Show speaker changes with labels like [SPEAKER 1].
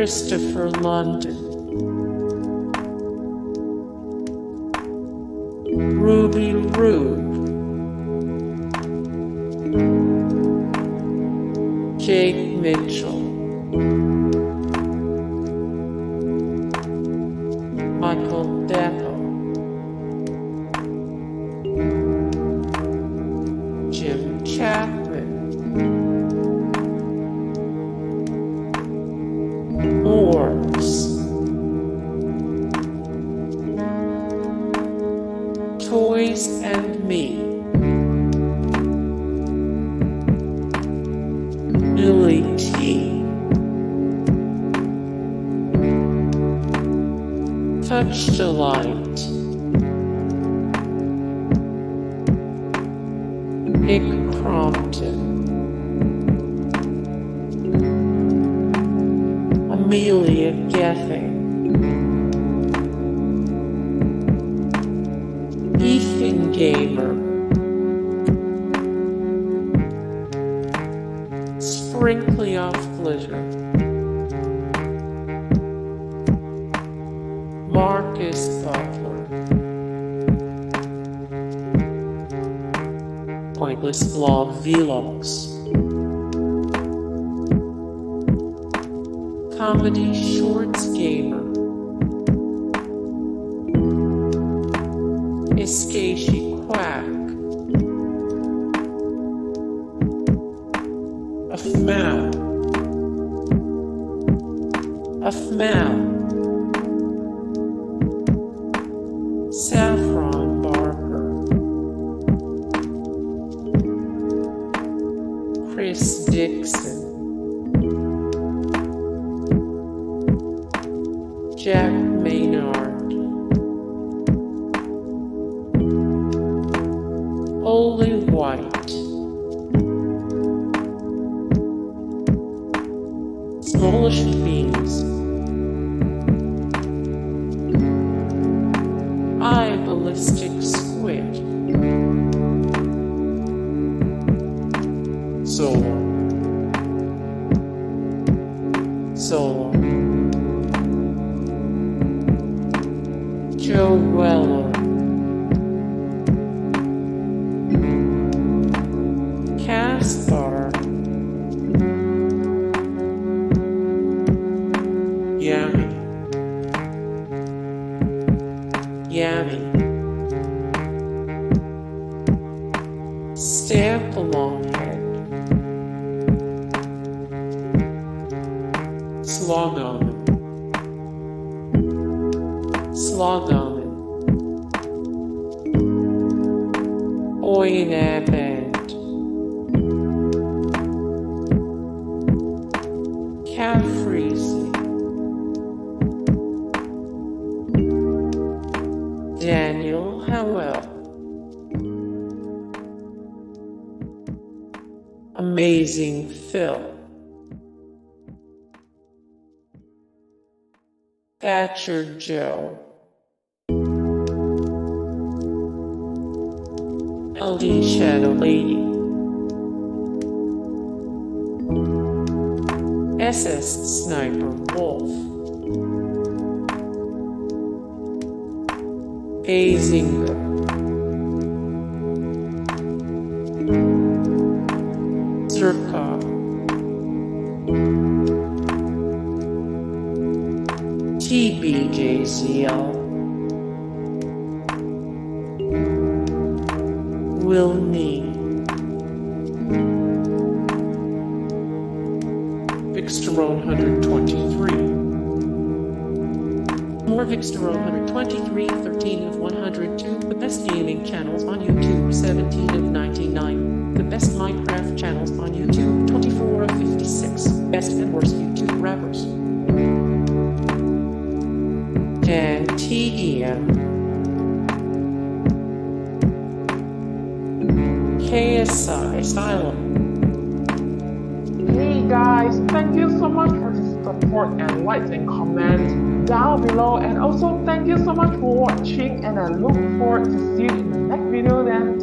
[SPEAKER 1] Kristopher London, Rube, Jake Mitchell, Michael Dapaah, Jim Chapman, Morgz, Toys and Me, Millie T, Touchdalight, Crompton, Amelia Gething, EthanGamer, Sprinkleofglitter, Butler, PointlessBlogVlogs, ComedyShortsGamer, Sqaishey Quack, Aphmau, Saffron Barker, Dixon, Maynard, Oli White, SmallishBeans, iBallisticSquid, Zoella, Zoella, Caspar, Yummy, Stamp Along Head, Slogan, Boyinaband, Calfreezy, Howell, AmazingPhil, Thatcher Joe, LDShadowLady, SSSniperWolf, Behzinga, Dapaah, TBJZL, Will Need, Vixter123, more Vixter123, 13 of 102, the best gaming channels on YouTube, 17 of 99, the best Minecraft channels on YouTube, 24 of 56, best and worst YouTube rappers, and TEM, KSI Asylum.
[SPEAKER 2] Hey guys, thank you so much for the support and likes and comments down below, and also thank you so much for watching, and I look forward to see you in the next video then.